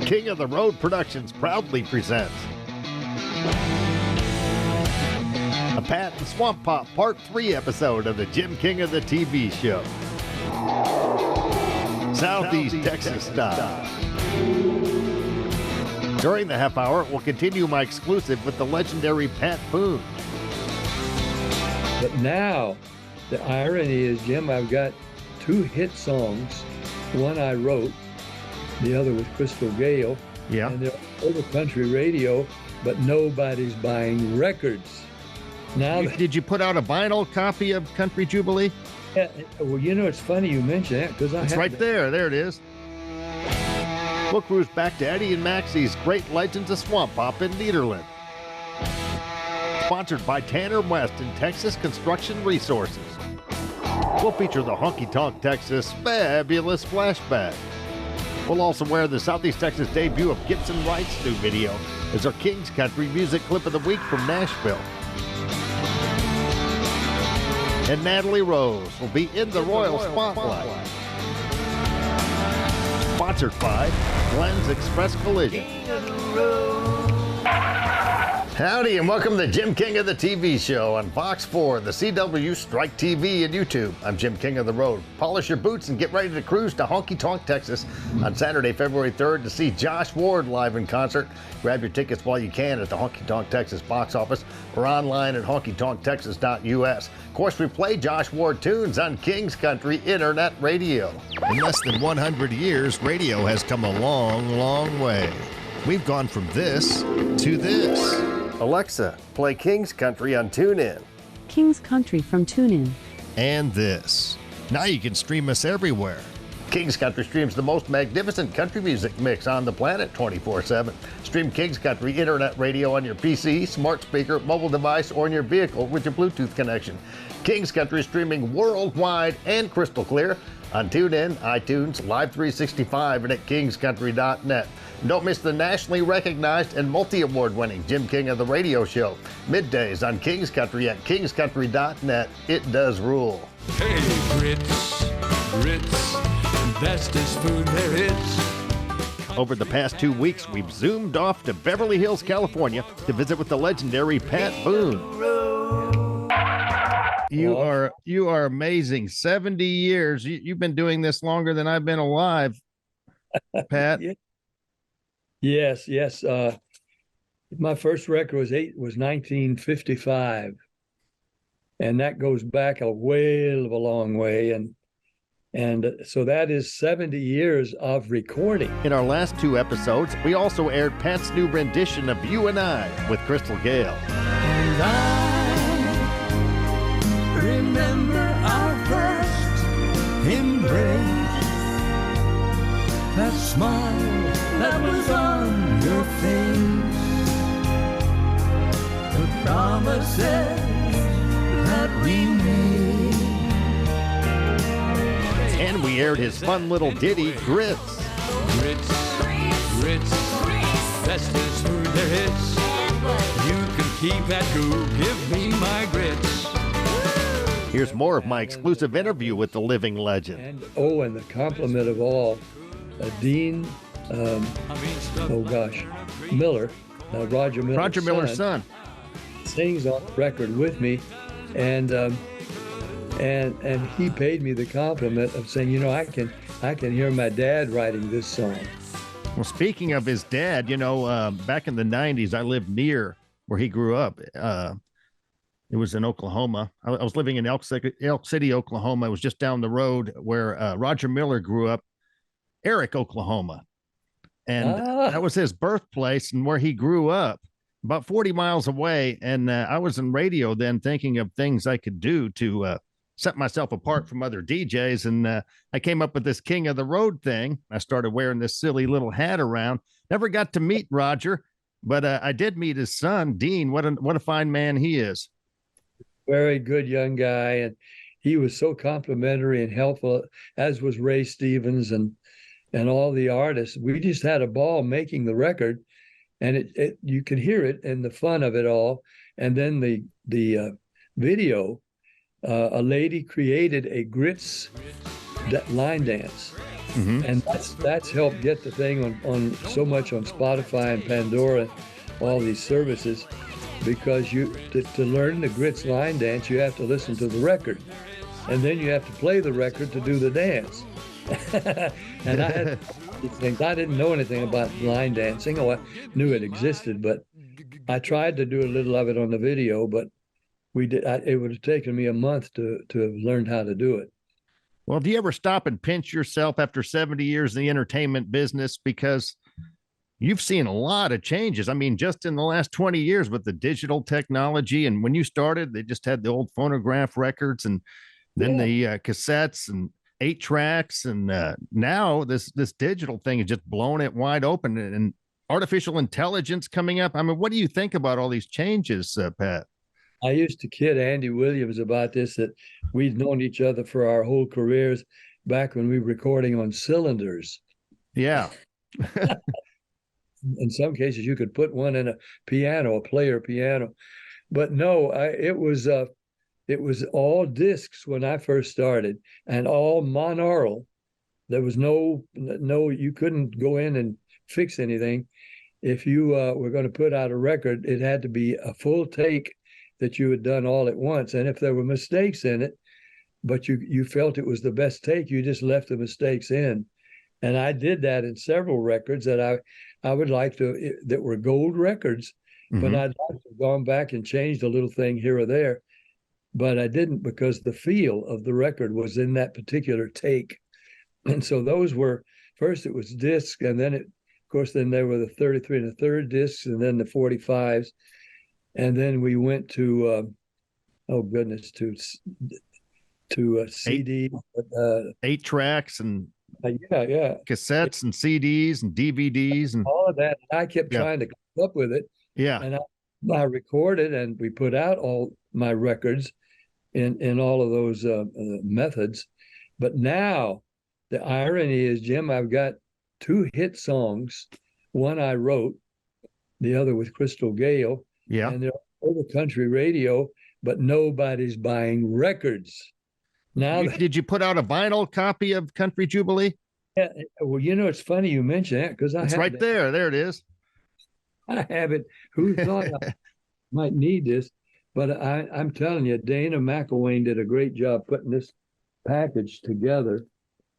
King of the Road Productions proudly presents a Pat and Swamp Pop Part 3 episode of the Jim King of the TV show. Southeast Texas style. During the half hour, we'll continue my exclusive with the legendary Pat Boone. But now, the irony is, Jim, I've got 2 hit songs. One I wrote, the other with Crystal Gale. Yeah. And they're over country radio, but nobody's buying records. Now, Did you put out a vinyl copy of Country Jubilee? yeah, well, you know, it's funny you mention that because It's right there. There it is. We'll cruise back to Eddie and Maxie's Great Legends of Swamp Pop in Nederland. Sponsored by Tanner West and Texas Construction Resources. We'll feature the Honky Tonk Texas Fabulous Flashback. We'll also wear the Southeast Texas debut of Gibson Wright's new video as our King's Country Music Clip of the Week from Nashville. And Natalie Rose will be in the Royal Spotlight. Sponsored by Glenn's Express Collision. Howdy and welcome to Jim King of the TV show on Fox 4, the CW, Strike TV, and YouTube. I'm Jim King of the Road. Polish your boots and get ready to cruise to Honky Tonk, Texas on Saturday, February 3rd to see Josh Ward live in concert. Grab your tickets while you can at the Honky Tonk Texas box office or online at honkytonktexas.us. Of course, we play Josh Ward tunes on King's Country Internet Radio. In less than 100 years, radio has come a long, long way. We've gone from this to this. Alexa, play King's Country on TuneIn. King's Country from TuneIn. And this. Now you can stream us everywhere. King's Country streams the most magnificent country music mix on the planet 24/7. Stream King's Country Internet Radio on your PC, smart speaker, mobile device, or in your vehicle with your Bluetooth connection. King's Country streaming worldwide and crystal clear on TuneIn, iTunes, Live 365, and at kingscountry.net. Don't miss the nationally recognized and multi-award winning Jim King of the Radio Show. Middays on King's Country at kingscountry.net. It does rule. Hey, grits, bestest food there is. Over the past 2 weeks, we've zoomed off to Beverly Hills, California to visit with the legendary Pat Boone. You are amazing. 70 years. You've been doing this longer than I've been alive, Pat. Yes. My first record was 1955, and that goes back a whale of a long way, and so that is 70 years of recording. In our last 2 episodes, we also aired Pat's new rendition of You and I with Crystal Gale. And I remember our first embrace, that smile that was on your face, the promises that we made. And we aired his fun little ditty, Grits. Grits, bestest food there is. You can keep that goo, give me my grits. Here's more of my exclusive interview with the living legend. And the compliment of all, Dean, Miller, Roger Miller's Roger Miller's son. sings on the record with me, and he paid me the compliment of saying, you know, I can hear my dad writing this song. Well, speaking of his dad, back in the 90s, I lived near where he grew up. It was in Oklahoma. I was living in Elk City, Oklahoma. It was just down the road where Roger Miller grew up, Eric, Oklahoma. And that was his birthplace and where he grew up, about 40 miles away. And I was in radio then thinking of things I could do to set myself apart from other DJs. And I came up with this King of the Road thing. I started wearing this silly little hat around. Never got to meet Roger, but I did meet his son, Dean. What a fine man he is. Very good young guy, and he was so complimentary and helpful, as was Ray Stevens and all the artists. We just had a ball making the record, and you could hear it and the fun of it all. And then the video, a lady created a grits line dance, And that's helped get the thing on so much on Spotify and Pandora, all these services, because to learn the Grits line dance, you have to listen to the record, and then you have to play the record to do the dance. And I had these things. I didn't know anything about line dancing. Oh, I knew it existed, but I tried to do a little of it on the video, but it would have taken me a month to have learned how to do it. Well, do you ever stop and pinch yourself after 70 years in the entertainment business? Because you've seen a lot of changes. I mean, just in the last 20 years with the digital technology. And when you started, they just had the old phonograph records and then the cassettes and 8 tracks. And now this digital thing is just blowing it wide open, and artificial intelligence coming up. I mean, what do you think about all these changes, Pat? I used to kid Andy Williams about this, that we'd known each other for our whole careers back when we were recording on cylinders. Yeah. In some cases, you could put one in a player piano. But no, it was all discs when I first started, and all monaural. There was no, you couldn't go in and fix anything. If you were going to put out a record, it had to be a full take that you had done all at once. And if there were mistakes in it, but you felt it was the best take, you just left the mistakes in. And I did that in several records that I would like to, that were gold records, but I'd like to have gone back and changed a little thing here or there. But I didn't, because the feel of the record was in that particular take. And so those were, first it was discs, and then of course, then there were the 33 1/3 discs, and then the 45s. And then we went to, to CD. 8 tracks and cassettes and CDs and DVDs and all of that. I kept trying to come up with it. Yeah. And I recorded, and we put out all my records in all of those methods. But now the irony is, Jim, I've got 2 hit songs. One I wrote, the other with Crystal Gale. Yeah. And they're over country radio, but nobody's buying records. Now, did you put out a vinyl copy of Country Jubilee? Yeah. Well, it's funny you mention that, because it's right there. There it is. I have it. Who thought I might need this? But I'm telling you, Dana McElwain did a great job putting this package together.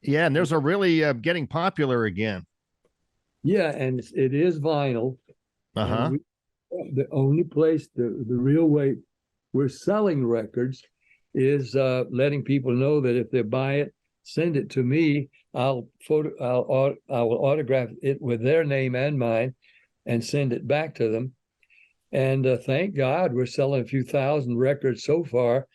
Yeah, and those are really getting popular again. Yeah, and it is vinyl. Uh-huh. The only place, the real way we're selling records is letting people know that if they buy it, send it to me. I will autograph it with their name and mine and send it back to them. And thank God we're selling a few thousand records so far.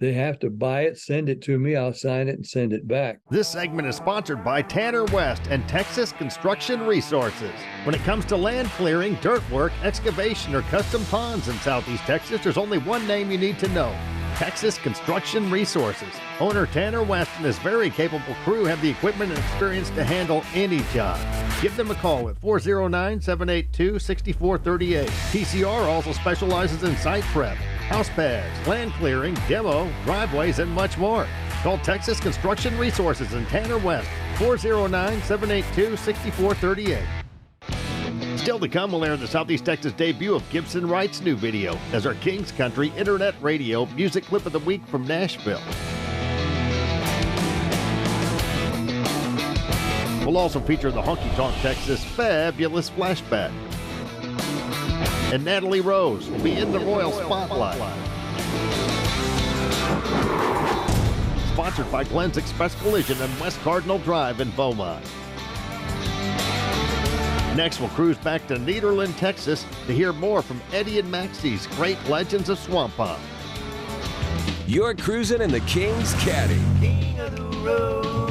They have to buy it, send it to me, I'll sign it and send it back. This segment is sponsored by Tanner West and Texas Construction Resources. When it comes to land clearing, dirt work, excavation, or custom ponds in Southeast Texas, there's only one name you need to know: Texas Construction Resources. Owner Tanner West and his very capable crew have the equipment and experience to handle any job. Give them a call at 409-782-6438. TCR also specializes in site prep, house pads, land clearing, demo, driveways, and much more. Call Texas Construction Resources in Tanner West, 409-782-6438. Still to come, we'll air the Southeast Texas debut of Gibson Wright's new video as our Kings Country Internet Radio music clip of the week from Nashville. We'll also feature the Honky Tonk Texas Fabulous Flashback. And Natalie Rose will be in the Royal Spotlight. Sponsored by Glenn's Express Collision and West Cardinal Drive in Beaumont. Next, we'll cruise back to Nederland, Texas to hear more from Eddie and Maxie's Great Legends of Swampon. You're cruising in the King's Caddy. King of the road.